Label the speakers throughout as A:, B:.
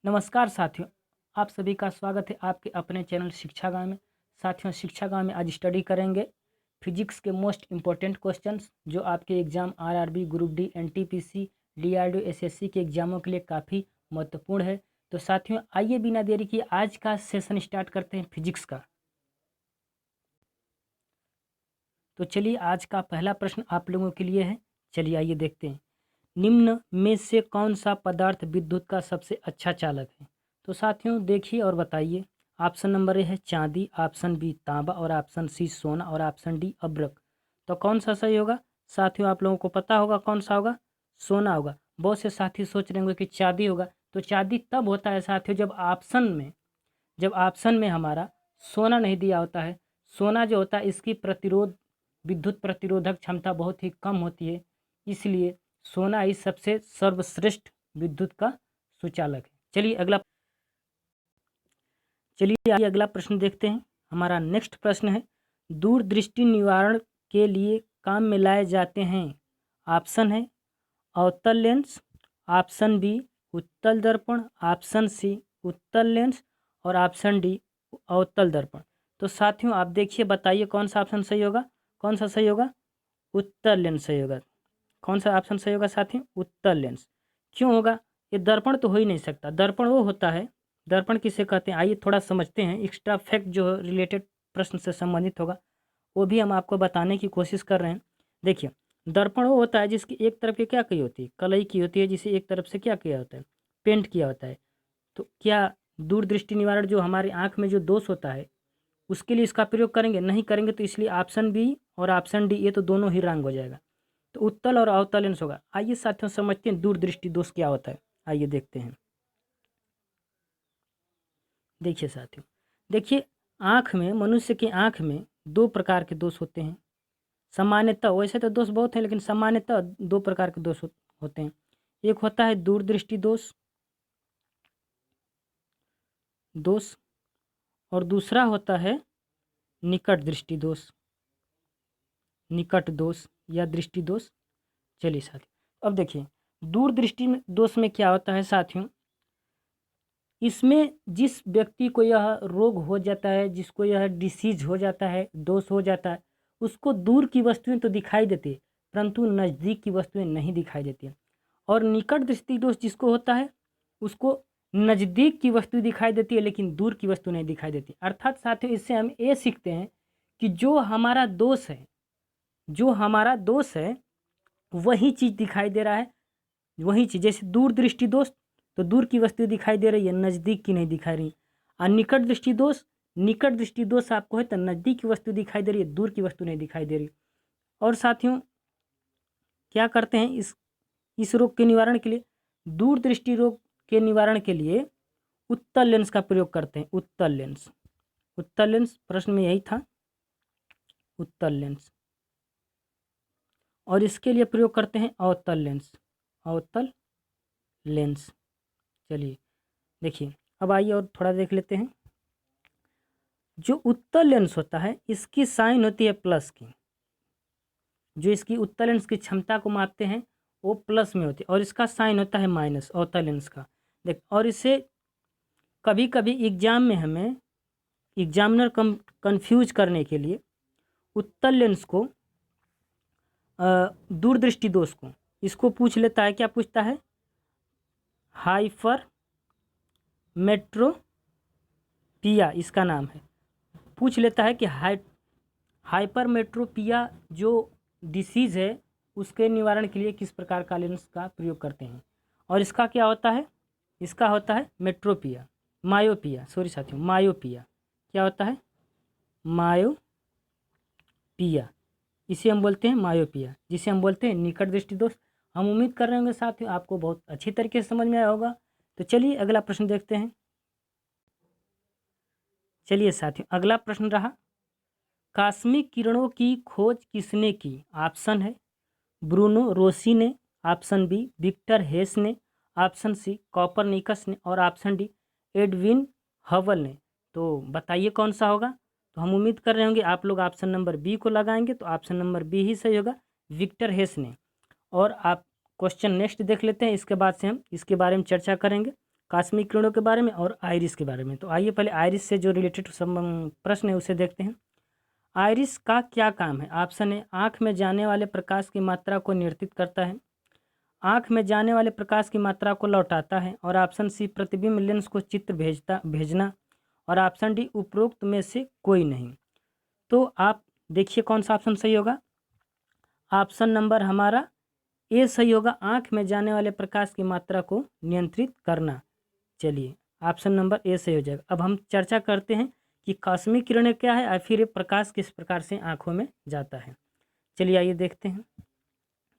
A: नमस्कार साथियों, आप सभी का स्वागत है आपके अपने चैनल शिक्षा गांव में। साथियों, शिक्षा गांव में आज स्टडी करेंगे फिजिक्स के मोस्ट इम्पोर्टेंट क्वेश्चंस जो आपके exam RRB, group D, NTPC, DRDO, SSC के एग्जामों के लिए काफ़ी महत्वपूर्ण है। तो साथियों, आइए बिना देरी किए आज का सेशन स्टार्ट करते हैं फिजिक्स का। तो चलिए, आज का पहला प्रश्न आप लोगों के लिए है। चलिए आइए देखते हैं, निम्न में से कौन सा पदार्थ विद्युत का सबसे अच्छा चालक है। तो साथियों देखिए और बताइए। ऑप्शन नंबर ए है चांदी, ऑप्शन बी तांबा, और ऑप्शन सी सोना, और ऑप्शन डी अब्रक। तो कौन सा सही होगा साथियों? आप लोगों को पता होगा कौन सा होगा, सोना होगा। बहुत से साथी सोच रहे होंगे कि चांदी होगा। तो चांदी तब होता है साथियों जब ऑप्शन में हमारा सोना नहीं दिया होता है। सोना जो होता है इसकी विद्युत प्रतिरोधक क्षमता बहुत ही कम होती है, इसलिए सोना ही सबसे सर्वश्रेष्ठ विद्युत का सुचालक है। चलिए आइए अगला प्रश्न देखते हैं। हमारा नेक्स्ट प्रश्न है, दूरदृष्टि निवारण के लिए काम में लाए जाते हैं। ऑप्शन है अवतल लेंस, ऑप्शन बी उत्तल दर्पण, ऑप्शन सी उत्तल लेंस, और ऑप्शन डी अवतल दर्पण। तो साथियों आप देखिए, बताइए कौन सा ऑप्शन सही होगा। कौन सा सही होगा? उत्तल लेंस सही होगा। कौन सा ऑप्शन सही होगा साथियों? उत्तल लेंस। क्यों होगा? ये दर्पण तो हो ही नहीं सकता। दर्पण वो होता है, दर्पण किसे कहते हैं आइए थोड़ा समझते हैं। एक्स्ट्रा फैक्ट जो रिलेटेड प्रश्न से संबंधित होगा वो भी हम आपको बताने की कोशिश कर रहे हैं। देखिए, दर्पण वो होता है जिसकी एक तरफ की क्या की होती है, कलई की होती है, जिसे एक तरफ से क्या किया होता है, पेंट किया होता है। तो क्या दूरदृष्टि निवारण जो हमारी आँख में जो दोष होता है उसके लिए इसका प्रयोग करेंगे? नहीं करेंगे। तो इसलिए ऑप्शन बी और ऑप्शन डी ये तो दोनों ही रंग हो जाएगा। तो उत्तल और अवतल लेंस होगा। आइए साथियों समझते हैं दूरदृष्टि दोष क्या होता है। आइए देखते हैं। देखिए साथियों, देखिए आँख में, मनुष्य की आँख में दो प्रकार के दोष होते हैं। सामान्यतः, वैसे तो दोष बहुत हैं लेकिन सामान्यतः दो प्रकार के दोष होते हैं। एक होता है दूरदृष्टि दोष और दूसरा होता है निकट दृष्टि दोष, निकट दोष या दृष्टि दोष। चलिए साथियों, अब देखिए दूरदृष्टि में दोष में क्या होता है साथियों, इसमें जिस व्यक्ति को यह रोग हो जाता है, जिसको यह डिसीज हो जाता है, दोष हो जाता है, उसको दूर की वस्तुएं तो दिखाई देती है परंतु नज़दीक की वस्तुएं नहीं दिखाई देती हैं। और निकट दृष्टि दोष जिसको होता है उसको नज़दीक की वस्तु दिखाई देती है लेकिन दूर की वस्तु नहीं दिखाई देती। अर्थात साथियों इससे हम ये सीखते हैं कि जो हमारा दोष है वही चीज़ दिखाई दे रहा है, वही चीज़। जैसे दूर दृष्टि दोष तो दूर की वस्तु दिखाई दे रही है, नज़दीक की नहीं दिखाई रही। और निकट दृष्टि दोष आपको है तो नज़दीक की वस्तु दिखाई दे रही है, दूर की वस्तु नहीं दिखाई दे रही। और साथियों क्या करते हैं इस रोग के निवारण के लिए, दूर दृष्टि रोग के निवारण के लिए उत्तल लेंस का प्रयोग करते हैं। उत्तल लेंस प्रश्न में यही था, उत्तल लेंस। और इसके लिए प्रयोग करते हैं अवतल लेंस। चलिए देखिए, अब आइए और थोड़ा देख लेते हैं। जो उत्तल लेंस होता है इसकी साइन होती है प्लस की, जो इसकी उत्तल लेंस की क्षमता को मापते हैं वो प्लस में होती है, और इसका साइन होता है माइनस अवतल लेंस का। देख, और इसे कभी कभी एग्जाम में हमें एग्जामिनर कंफ्यूज करने के लिए उत्तल लेंस को दूरदृष्टि दोष को इसको पूछ लेता है। क्या पूछता है? हाइपर मेट्रोपिया इसका नाम है। पूछ लेता है कि हाइपर मेट्रोपिया जो डिसीज़ है उसके निवारण के लिए किस प्रकार का लेंस का प्रयोग करते हैं। और इसका क्या होता है? इसका होता है मायोपिया। क्या होता है? मायोपिया। इसे हम बोलते हैं मायोपिया, जिसे हम बोलते हैं निकट दृष्टि दोष। हम उम्मीद कर रहे होंगे साथियों आपको बहुत अच्छी तरीके से समझ में आया होगा। तो चलिए अगला प्रश्न देखते हैं। चलिए साथियों, अगला प्रश्न रहा, कॉस्मिक किरणों की खोज किसने की? ऑप्शन है ब्रूनो रोसी ने, ऑप्शन बी विक्टर हेस ने, ऑप्शन सी कॉपरनिकस ने, और ऑप्शन डी एडविन हबल ने। तो बताइए कौन सा होगा। तो हम उम्मीद कर रहे होंगे आप लोग ऑप्शन नंबर बी को लगाएंगे, तो ऑप्शन नंबर बी ही सही होगा, विक्टर हेस ने। और आप क्वेश्चन नेक्स्ट देख लेते हैं, इसके बाद से हम इसके बारे में चर्चा करेंगे। कॉस्मिक किरणों के बारे में और आइरिस के बारे में। तो आइए पहले आइरिस से जो रिलेटेड प्रश्न है उसे देखते हैं। आइरिस का क्या काम है? ऑप्शन ए आँख में जाने वाले प्रकाश की मात्रा को नियंत्रित करता है, आँख में जाने वाले प्रकाश की मात्रा को लौटाता है, और ऑप्शन सी प्रतिबिंब लेंस को चित्र भेजना, और ऑप्शन डी उपरोक्त में से कोई नहीं। तो आप देखिए कौन सा ऑप्शन सही होगा। ऑप्शन नंबर हमारा ए सही होगा, आँख में जाने वाले प्रकाश की मात्रा को नियंत्रित करना। चलिए ऑप्शन नंबर ए सही हो जाएगा। अब हम चर्चा करते हैं कि कॉस्मिक किरणें क्या है और फिर ये प्रकाश किस प्रकार से आँखों में जाता है। चलिए आइए देखते हैं।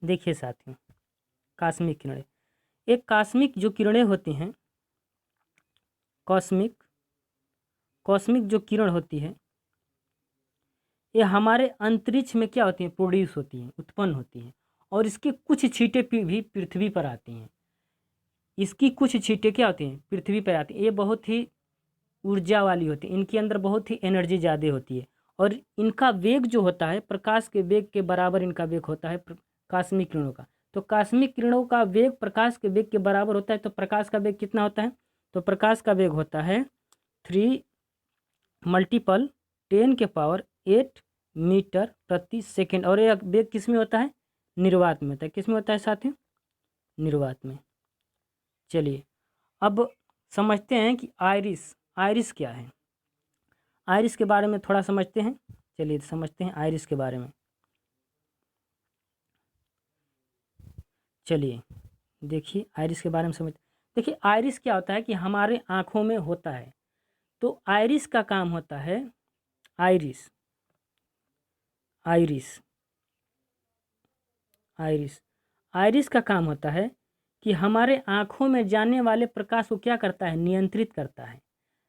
A: देखिए साथियों, कॉस्मिक किरणें, एक कॉस्मिक जो किरणें होती हैं, कॉस्मिक जो किरण होती है, ये हमारे अंतरिक्ष में क्या होती हैं, प्रोड्यूस होती हैं, उत्पन्न होती हैं, और इसकी कुछ छींटें भी पृथ्वी पर आती हैं। इसकी कुछ छींटें क्या होती हैं, पृथ्वी पर आती हैं। ये बहुत ही ऊर्जा वाली होती है, इनके अंदर बहुत ही एनर्जी ज़्यादा होती है, और इनका वेग जो होता है प्रकाश के वेग के बराबर इनका वेग होता है कॉस्मिक किरणों का। तो कॉस्मिक किरणों का वेग प्रकाश के वेग के बराबर होता है। तो प्रकाश का वेग कितना होता है? तो प्रकाश का वेग होता है 3 × 10⁸ मीटर प्रति सेकेंड। और यह वेग किस में होता है? निर्वात में होता है। किस में होता है साथियों? निर्वात में। चलिए अब समझते हैं कि आइरिस क्या है। आइरिस के बारे में थोड़ा समझते हैं। चलिए समझते हैं आइरिस के बारे में। चलिए देखिए आइरिस के बारे में समझते। देखिए आइरिस क्या होता है कि हमारे आँखों में होता है। तो आइरिस का काम होता है, आइरिस का काम होता है कि हमारे आँखों में जाने वाले प्रकाश को क्या करता है? नियंत्रित करता है।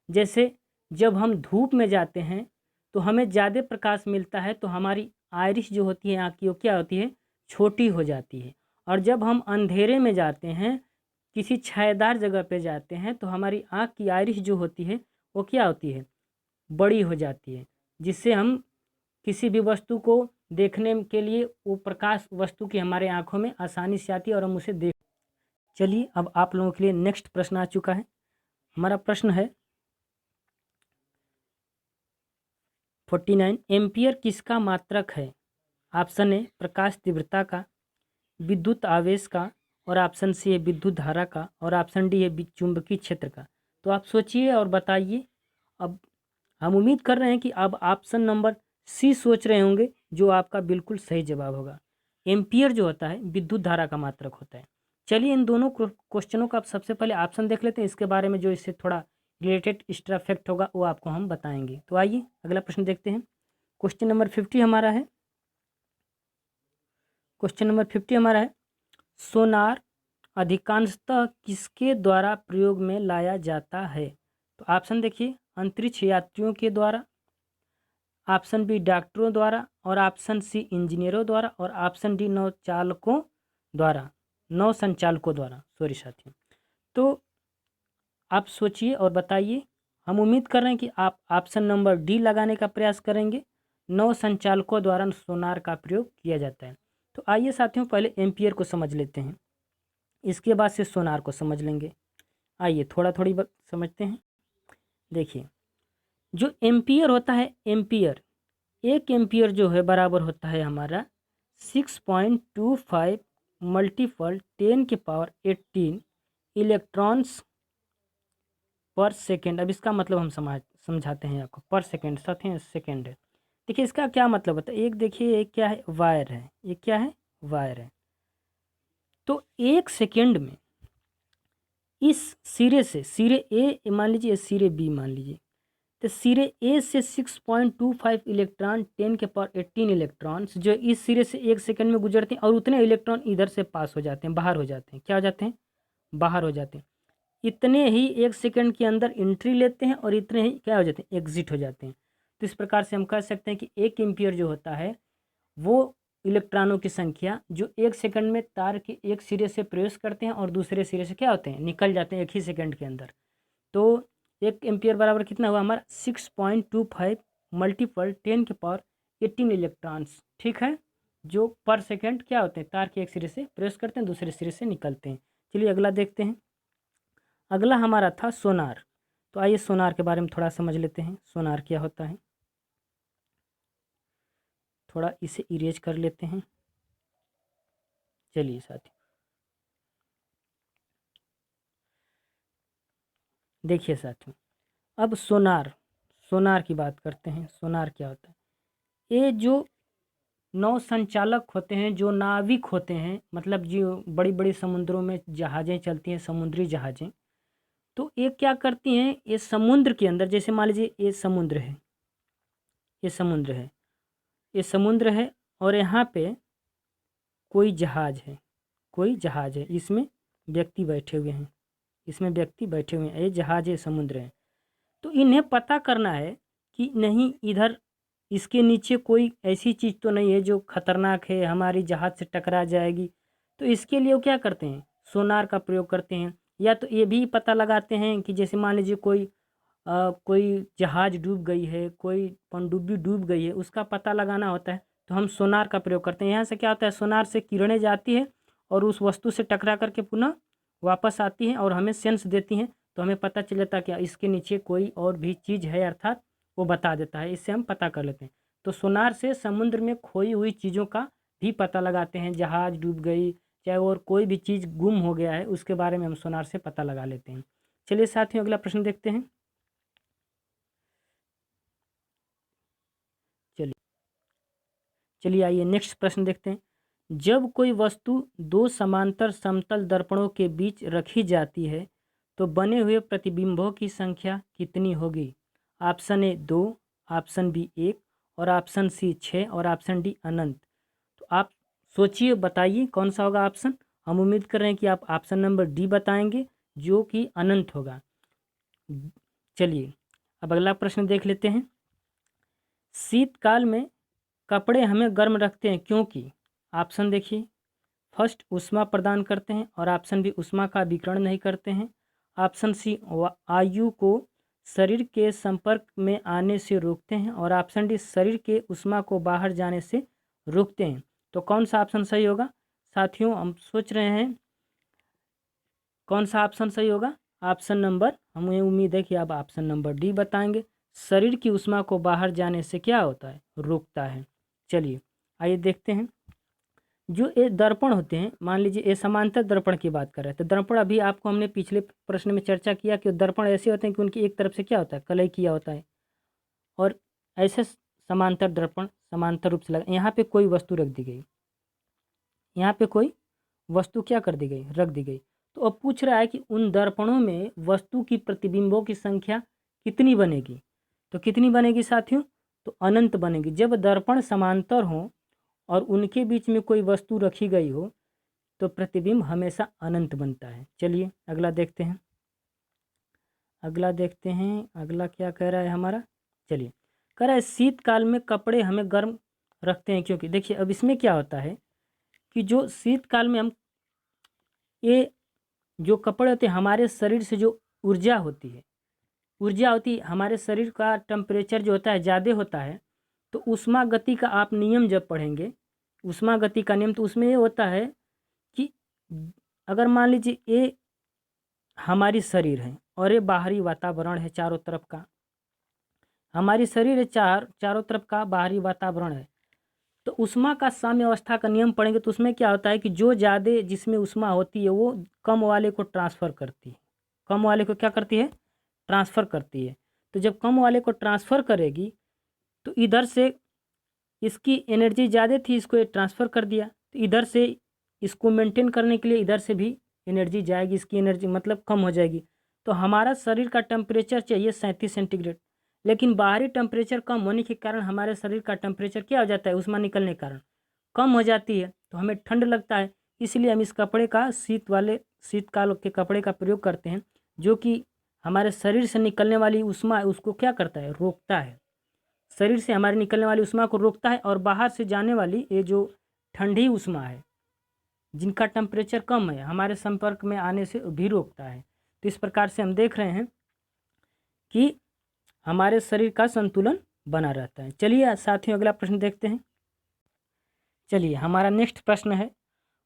A: जैसे जब हम धूप में जाते हैं तो हमें ज़्यादा प्रकाश मिलता है, तो हमारी आइरिस जो होती है आँख की, वो क्या होती है? छोटी हो जाती है। और जब हम अंधेरे में जाते हैं, किसी छायादार जगह पे जाते हैं, तो हमारी आँख की आइरिस जो होती है वो क्या होती है? बड़ी हो जाती है, जिससे हम किसी भी वस्तु को देखने के लिए वो प्रकाश वस्तु की हमारे आँखों में आसानी से आती है और हम उसे देख। चलिए अब आप लोगों के लिए नेक्स्ट प्रश्न आ चुका है। हमारा प्रश्न है 49, एम्पियर किसका मात्रक है? ऑप्शन ए प्रकाश तीव्रता का, विद्युत आवेश का, और ऑप्शन सी है विद्युत धारा का, और ऑप्शन डी है चुंबकीय क्षेत्र का। तो आप सोचिए और बताइए। अब हम उम्मीद कर रहे हैं कि अब ऑप्शन नंबर सी सोच रहे होंगे, जो आपका बिल्कुल सही जवाब होगा। एम्पियर जो होता है विद्युत धारा का मात्रक होता है। चलिए इन दोनों क्वेश्चनों का आप सबसे पहले ऑप्शन देख लेते हैं, इसके बारे में जो इससे थोड़ा रिलेटेड एक्स्ट्रा फैक्ट होगा वो आपको हम बताएंगे। तो आइए अगला प्रश्न देखते हैं। क्वेश्चन नंबर 50 हमारा है। क्वेश्चन नंबर 50 हमारा है, सोनार अधिकांशतः किसके द्वारा प्रयोग में लाया जाता है? तो ऑप्शन देखिए, अंतरिक्ष यात्रियों के द्वारा, ऑप्शन बी डॉक्टरों द्वारा, और ऑप्शन सी इंजीनियरों द्वारा, और ऑप्शन डी नौ संचालकों द्वारा। सॉरी साथियों। तो आप सोचिए और बताइए। हम उम्मीद कर रहे हैं कि आप ऑप्शन नंबर डी लगाने का प्रयास करेंगे। 9 संचालकों द्वारा सोनार का प्रयोग किया जाता है। तो आइए साथियों पहले एम्पियर को समझ लेते हैं, इसके बाद से सोनार को समझ लेंगे। आइए थोड़ा थोड़ी समझते हैं। देखिए जो एम्पियर होता है, एम्पियर, एक एम्पियर जो है बराबर होता है हमारा 6.25 × 10⁸ इलेक्ट्रॉन्स पर सेकेंड। अब इसका मतलब हम समझाते हैं आपको। पर सेकेंड साथ ही सेकेंड है। देखिए इसका क्या मतलब होता है। एक देखिए एक क्या है, वायर है। ये क्या है? वायर है। तो एक सेकेंड में इस सिरे से, सिरे ए मान लीजिए, सिरे बी मान लीजिए, तो सिरे ए से 6.25 इलेक्ट्रॉन 10⁸ इलेक्ट्रॉन्स जो इस सिरे से एक सेकंड में गुजरते हैं, और उतने इलेक्ट्रॉन इधर से पास हो जाते हैं, बाहर हो जाते हैं। क्या हो जाते हैं? बाहर हो जाते हैं। इतने ही एक सेकंड के अंदर एंट्री लेते हैं और इतने ही क्या हो जाते हैं? एग्जिट हो जाते हैं। तो इस प्रकार से हम कह सकते हैं कि एक एम्पियर जो होता है वो इलेक्ट्रॉनों की संख्या जो एक सेकंड में तार के एक सिरे से प्रवेश करते हैं और दूसरे सिरे से क्या होते हैं? निकल जाते हैं एक ही सेकंड के अंदर। तो एक एम्पियर बराबर कितना हुआ हमारा? 6.25 × 10⁸ इलेक्ट्रॉन्स। ठीक है, जो पर सेकंड क्या होते हैं? तार के एक सिरे से प्रवेश करते हैं, दूसरे सिरे से निकलते हैं। चलिए अगला देखते हैं। अगला हमारा था सोनार। तो आइए सोनार के बारे में थोड़ा समझ लेते हैं, सोनार क्या होता है। थोड़ा इसे इरेज कर लेते हैं। चलिए साथियों, देखिए साथियों, अब सोनार, सोनार की बात करते हैं। सोनार क्या होता है? ये जो नौ संचालक होते हैं, जो नाविक होते हैं, मतलब जो बड़ी बड़ी समुद्रों में जहाज़ें चलती हैं, समुद्री जहाज़ें, तो ये क्या करती हैं, ये समुद्र के अंदर, जैसे मान लीजिए ये समुद्र है, ये समुद्र है, ये समुद्र है, और यहाँ पे कोई जहाज़ है, कोई जहाज़ है, इसमें व्यक्ति बैठे हुए हैं, इसमें व्यक्ति बैठे हुए हैं, ये जहाज़ है, समुद्र है। तो इन्हें पता करना है कि नहीं इधर इसके नीचे कोई ऐसी चीज़ तो नहीं है जो खतरनाक है, हमारी जहाज़ से टकरा जाएगी। तो इसके लिए वो क्या करते हैं, सोनार का प्रयोग करते हैं। या तो ये भी पता लगाते हैं कि जैसे मान लीजिए कोई जहाज़ डूब गई है, कोई पनडुब्बी डूब गई है, उसका पता लगाना होता है, तो हम सोनार का प्रयोग करते हैं। यहाँ से क्या होता है, सोनार से किरणें जाती है और उस वस्तु से टकरा करके पुनः वापस आती हैं और हमें सेंस देती हैं, तो हमें पता चल जाता है कि इसके नीचे कोई और भी चीज़ है, अर्थात वो बता देता है, इससे हम पता कर लेते हैं। तो सोनार से समुद्र में खोई हुई चीज़ों का भी पता लगाते हैं, जहाज़ डूब गई, चाहे और कोई भी चीज़ गुम हो गया है, उसके बारे में हम सोनार से पता लगा लेते हैं। चलिए साथियों, अगला प्रश्न देखते हैं। चलिए चलिए आइए नेक्स्ट प्रश्न देखते हैं। जब कोई वस्तु दो समांतर समतल दर्पणों के बीच रखी जाती है तो बने हुए प्रतिबिंबों की संख्या कितनी होगी? ऑप्शन ए 2, ऑप्शन बी 1, और ऑप्शन सी 6, और ऑप्शन डी अनंत। तो आप सोचिए, बताइए कौन सा होगा ऑप्शन। हम उम्मीद कर रहे हैं कि आप ऑप्शन नंबर डी बताएंगे, जो कि अनंत होगा। चलिए अब अगला प्रश्न देख लेते हैं। शीतकाल में कपड़े हमें गर्म रखते हैं क्योंकि, ऑप्शन देखिए, फर्स्ट ऊष्मा प्रदान करते हैं, और ऑप्शन बी ऊष्मा का विकिरण नहीं करते हैं, ऑप्शन सी वायु को शरीर के संपर्क में आने से रोकते हैं, और ऑप्शन डी शरीर के ऊष्मा को बाहर जाने से रोकते हैं। तो कौन सा ऑप्शन सही होगा साथियों? हम सोच रहे हैं कौन सा ऑप्शन सही होगा। ऑप्शन नंबर, हमें उम्मीद है कि आप ऑप्शन नंबर डी बताएंगे। शरीर की ऊष्मा को बाहर जाने से क्या होता है, रोकता है। चलिए आइए देखते हैं। जो ये दर्पण होते हैं, मान लीजिए ये समांतर दर्पण की बात कर रहे हैं, तो दर्पण अभी आपको हमने पिछले प्रश्न में चर्चा किया कि दर्पण ऐसे होते हैं कि उनकी एक तरफ से क्या होता है, कलई किया होता है, और ऐसे समांतर दर्पण समांतर रूप से लगा, यहाँ पे कोई वस्तु रख दी गई, यहाँ पे कोई वस्तु क्या कर दी गई, रख दी गई। तो अब पूछ रहा है कि उन दर्पणों में वस्तु की प्रतिबिंबों की संख्या कितनी बनेगी। तो कितनी बनेगी साथियों? तो अनंत बनेगी। जब दर्पण समांतर हो और उनके बीच में कोई वस्तु रखी गई हो तो प्रतिबिंब हमेशा अनंत बनता है। चलिए अगला देखते हैं। अगला देखते हैं, अगला क्या कह रहा है हमारा। चलिए, कह रहा है शीतकाल में कपड़े हमें गर्म रखते हैं क्योंकि, देखिए अब इसमें क्या होता है कि जो शीतकाल में हम ये जो कपड़े होते हैं, हमारे शरीर से जो ऊर्जा होती है, हमारे शरीर का टेम्परेचर जो होता है ज़्यादा होता है, तो ऊष्मा गति का आप नियम जब पढ़ेंगे, ऊष्मा गति का नियम, तो उसमें ये होता है कि अगर मान लीजिए ये हमारी शरीर है और ये बाहरी वातावरण है चारों तरफ का, हमारी शरीर है, चारों तरफ का बाहरी वातावरण है, तो ऊष्मा का साम्य अवस्था का नियम पढ़ेंगे तो उसमें क्या होता है कि जो ज़्यादा जिसमें ऊष्मा होती है वो कम वाले को ट्रांसफ़र करती है, कम वाले को क्या करती है, ट्रांसफ़र करती है। तो जब कम वाले को ट्रांसफ़र करेगी तो इधर से इसकी एनर्जी ज़्यादा थी, इसको ये ट्रांसफ़र कर दिया, तो इधर से इसको मेंटेन करने के लिए इधर से भी एनर्जी जाएगी, इसकी एनर्जी मतलब कम हो जाएगी। तो हमारा शरीर का टेम्परेचर चाहिए 37 सेंटीग्रेड, लेकिन बाहरी टेम्परेचर कम होने के कारण हमारे शरीर का टेम्परेचर क्या हो जाता है, ऊष्मा निकलने के कारण कम हो जाती है, तो हमें ठंड लगता है। इसलिए हम इस कपड़े का शीतकाल के कपड़े का प्रयोग करते हैं, जो कि हमारे शरीर से निकलने वाली ऊष्मा है उसको क्या करता है, रोकता है। शरीर से हमारे निकलने वाली ऊष्मा को रोकता है, और बाहर से जाने वाली ये जो ठंडी ऊष्मा है जिनका टेम्परेचर कम है, हमारे संपर्क में आने से भी रोकता है। तो इस प्रकार से हम देख रहे हैं कि हमारे शरीर का संतुलन बना रहता है। चलिए साथियों अगला प्रश्न देखते हैं। चलिए हमारा नेक्स्ट प्रश्न है,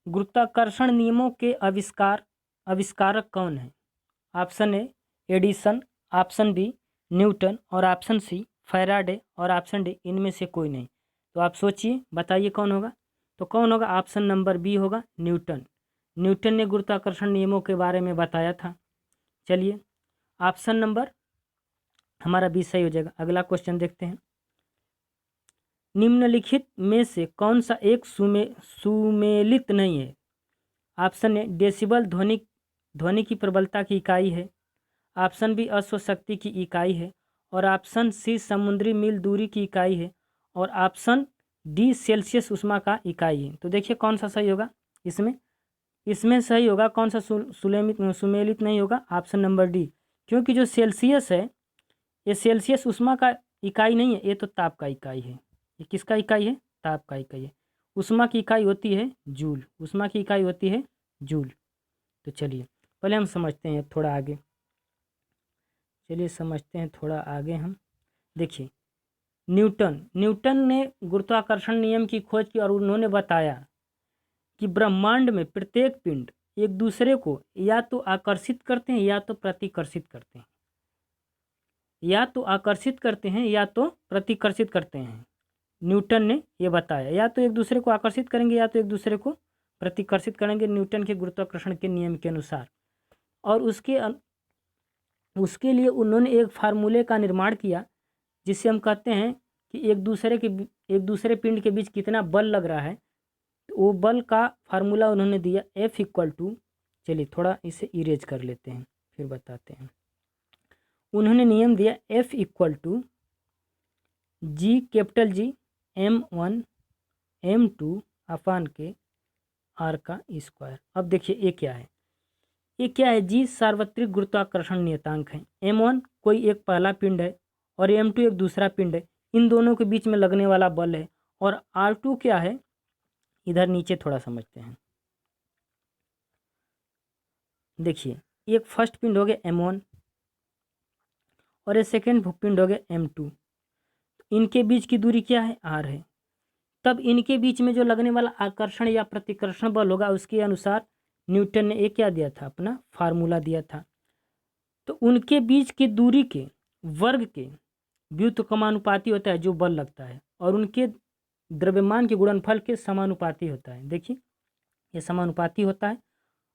A: गुरुत्वाकर्षण नियमों के आविष्कारक कौन है? Option A Edison, option B Newton और ऑप्शन सी फैराडे और ऑप्शन डी इनमें से कोई नहीं। तो आप सोचिए, बताइए कौन होगा। तो कौन होगा? ऑप्शन नंबर बी होगा, न्यूटन। न्यूटन ने गुरुत्वाकर्षण नियमों के बारे में बताया था। चलिए, ऑप्शन नंबर हमारा बी सही हो जाएगा। अगला क्वेश्चन देखते हैं। निम्नलिखित में से कौन सा एक सुमेलित नहीं है? ऑप्शन ए डेसिबल ध्वनि की प्रबलता की इकाई है, ऑप्शन बी अश्व शक्ति की इकाई है, और ऑप्शन सी समुद्री मील दूरी की इकाई है, और ऑप्शन डी सेल्सियस उष्मा का इकाई है। तो देखिए कौन सा सही होगा इसमें सही होगा कौन सा सुमेलित नहीं होगा? ऑप्शन नंबर डी, क्योंकि जो सेल्सियस है ये सेल्सियस उष्मा का इकाई नहीं है, ये तो ताप का इकाई है। ये किसका इकाई है? ताप का इकाई है। उष्मा की इकाई होती है जूल, उष्मा की इकाई होती है जूल। तो चलिए पहले हम समझते हैं थोड़ा आगे, हम देखिए न्यूटन ने गुरुत्वाकर्षण नियम की खोज की और उन्होंने बताया कि ब्रह्मांड में प्रत्येक पिंड एक दूसरे को या तो आकर्षित करते हैं या तो प्रतिकर्षित करते हैं, न्यूटन ने ये बताया, या तो एक दूसरे को आकर्षित करेंगे या तो एक दूसरे को प्रतिकर्षित करेंगे न्यूटन के गुरुत्वाकर्षण के नियम के अनुसार। और उसके लिए उन्होंने एक फार्मूले का निर्माण किया जिसे हम कहते हैं कि एक दूसरे पिंड के बीच कितना बल लग रहा है। तो वो बल का फार्मूला उन्होंने दिया F = चलिए थोड़ा इसे इरेज कर लेते हैं फिर बताते हैं। उन्होंने नियम दिया F = G m1 m2 अपान के r का स्क्वायर। अब देखिए ये क्या है? G सार्वत्रिक गुरुत्वाकर्षण नियतांक है, m1 कोई एक पहला पिंड है और m2 एक दूसरा पिंड है, इन दोनों के बीच में लगने वाला बल है। और r2 क्या है? इधर नीचे थोड़ा समझते हैं। देखिए एक फर्स्ट पिंड हो गया m1 और एक सेकेंड पिंड हो गया m2, इनके बीच की दूरी क्या है? r है। तब इनके बीच में जो लगने वाला आकर्षण या प्रतिकर्षण बल होगा उसके अनुसार न्यूटन ने एक क्या दिया था? अपना फार्मूला दिया था। तो उनके बीच की दूरी के वर्ग के व्युत्क्रमानुपाती होता है जो बल लगता है, और उनके द्रव्यमान के गुणनफल के समानुपाती होता है। देखिए ये समानुपाती होता है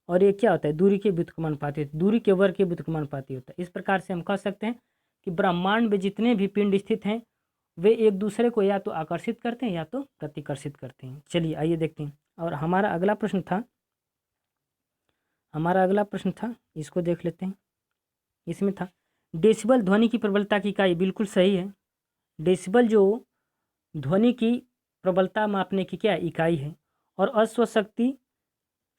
A: और ये क्या होता है? दूरी के व्युत्क्रमानुपाती, दूरी के वर्ग के व्युत्क्रमानुपाती होता है। इस प्रकार से हम कह सकते हैं कि ब्रह्मांड में जितने भी पिंड स्थित हैं वे एक दूसरे को या तो आकर्षित करते हैं या तो प्रतिकर्षित करते हैं। चलिए आइए देखते हैं। और हमारा अगला प्रश्न था, इसको देख लेते हैं। इसमें था डेसिबल ध्वनि की प्रबलता की इकाई। बिल्कुल सही है, डेसिबल जो ध्वनि की प्रबलता मापने की क्या इकाई है। और अश्व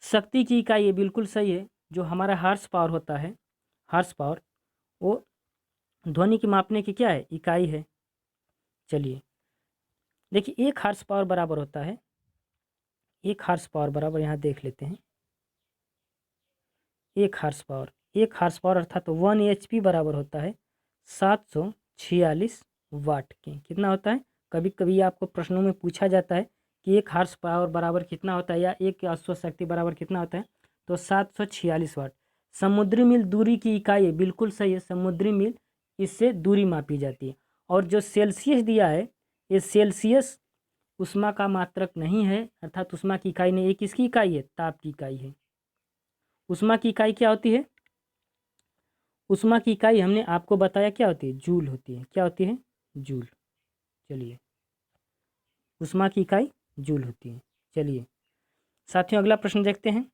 A: शक्ति की इकाई है, बिल्कुल सही है। जो हमारा हॉर्स पावर होता है, हॉर्स पावर, वो ध्वनि की मापने की क्या है? इकाई है। चलिए देखिए एक हॉर्स पावर बराबर होता है, एक हॉर्स पावर बराबर, यहाँ देख लेते हैं। एक हॉर्स पावर अर्थात 1 HP बराबर होता है 746 वाट के। कितना होता है? कभी कभी आपको प्रश्नों में पूछा जाता है कि एक हॉर्स पावर बराबर कितना होता है या एक अश्व शक्ति बराबर कितना होता है, तो 746 वाट। समुद्री मील दूरी की इकाई है, बिल्कुल सही है, समुद्री मील, इससे दूरी मापी जाती है। और जो सेल्सियस दिया है, ये सेल्सियस उष्मा का मात्रक नहीं है, अर्थात उष्मा की इकाई नहीं। ये किसकी इकाई है? ताप की इकाई है। उष्मा की इकाई क्या होती है? उष्मा की इकाई हमने आपको बताया क्या होती है? जूल होती है। क्या होती है? जूल। चलिए उष्मा की इकाई जूल होती है। चलिए साथियों अगला प्रश्न देखते हैं।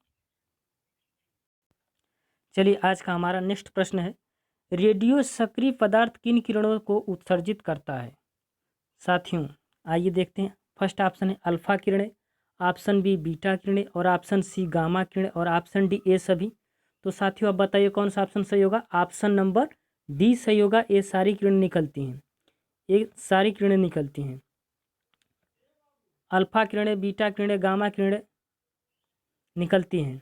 A: चलिए आज का हमारा नेक्स्ट प्रश्न है, रेडियो सक्रिय पदार्थ किन किरणों को उत्सर्जित करता है? साथियों आइए देखते हैं। फर्स्ट ऑप्शन है अल्फा किरणें, ऑप्शन बी बीटा किरणें, और ऑप्शन सी गामा किरणें, और ऑप्शन डी ए सभी। तो साथियों आप बताइए कौन सा ऑप्शन सही होगा? ऑप्शन नंबर डी सही होगा। ये सारी किरणें निकलती हैं, अल्फा किरणें, बीटा किरणें, गामा किरणें निकलती हैं।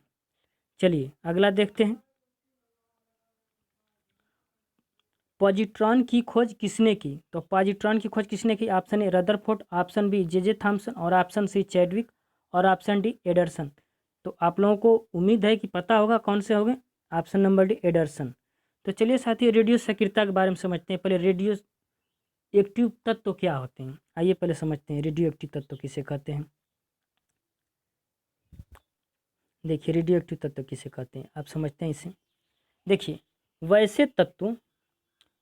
A: चलिए अगला देखते हैं। पॉजिट्रॉन की खोज किसने की? तो पॉजिट्रॉन की खोज किसने की? Option A Rutherford, option B J Thomson, और ऑप्शन सी चैडविक, और ऑप्शन डी एडरसन। तो आप लोगों को उम्मीद है कि पता होगा कौन से होंगे। Option number D Anderson. तो चलिए साथियों रेडियो सक्रियता के बारे में समझते हैं। पहले रेडियो एक्टिव तत्व क्या होते हैं, आइए पहले समझते हैं रेडियो एक्टिव तत्व किसे कहते हैं। देखिए रेडियो एक्टिव तत्व किसे कहते हैं, आप समझते हैं इसे। देखिए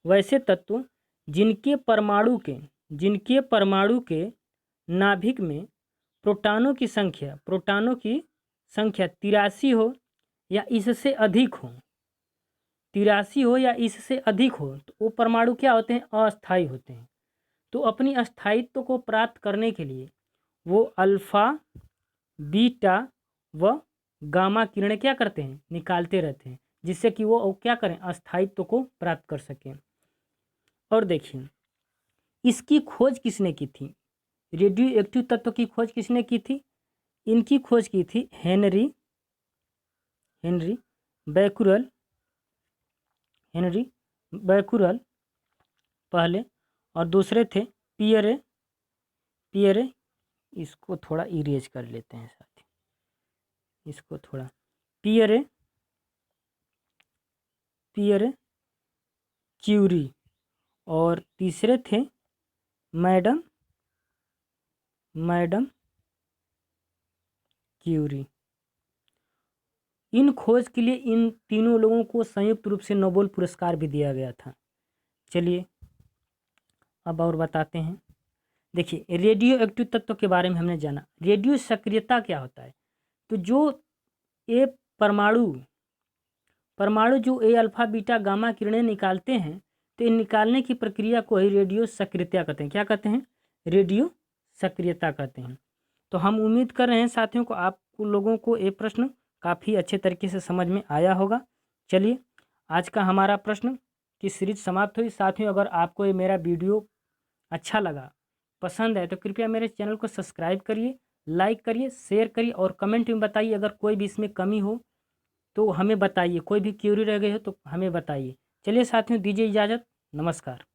A: वैसे तत्व जिनके परमाणु के नाभिक में प्रोटॉनों की संख्या 83 हो या इससे अधिक हो, 83 हो या इससे अधिक हो, तो वो परमाणु क्या होते हैं, अस्थायी होते हैं। तो अपनी अस्थायित्व को प्राप्त करने के लिए वो अल्फा बीटा व गामा किरणें क्या करते हैं, निकालते रहते हैं, जिससे कि वो क्या करें, अस्थायित्व को प्राप्त कर सकें। और देखिए इसकी खोज किसने की थी, रेडियो एक्टिव तत्व की खोज किसने की थी, इनकी खोज की थी हेनरी बैकुरल पहले, और दूसरे थे पियरे, इसको थोड़ा इरेज कर लेते हैं साथ, इसको थोड़ा पियरे क्यूरी, और तीसरे थे मैडम क्यूरी। इन खोज के लिए इन तीनों लोगों को संयुक्त रूप से नोबेल पुरस्कार भी दिया गया था। चलिए अब और बताते हैं। देखिए रेडियो एक्टिव तत्व के बारे में हमने जाना, रेडियो सक्रियता क्या होता है। तो जो ये परमाणु जो ए अल्फा बीटा गामा किरणें निकालते हैं, तो इन निकालने की प्रक्रिया को ही रेडियो सक्रियता कहते हैं। क्या कहते हैं, रेडियो सक्रियता कहते हैं। तो हम उम्मीद कर रहे हैं साथियों को, आप लोगों को ये प्रश्न काफ़ी अच्छे तरीके से समझ में आया होगा। चलिए आज का हमारा प्रश्न की सीरीज समाप्त हुई। साथियों अगर आपको ये मेरा वीडियो अच्छा लगा, पसंद है, तो कृपया मेरे चैनल को सब्सक्राइब करिए, लाइक करिए, शेयर करिए और कमेंट में बताइए। अगर कोई भी इसमें कमी हो तो हमें बताइए, कोई भी क्यूरी रह गई हो तो हमें बताइए। चलिए साथियों दीजिए इजाज़त, नमस्कार।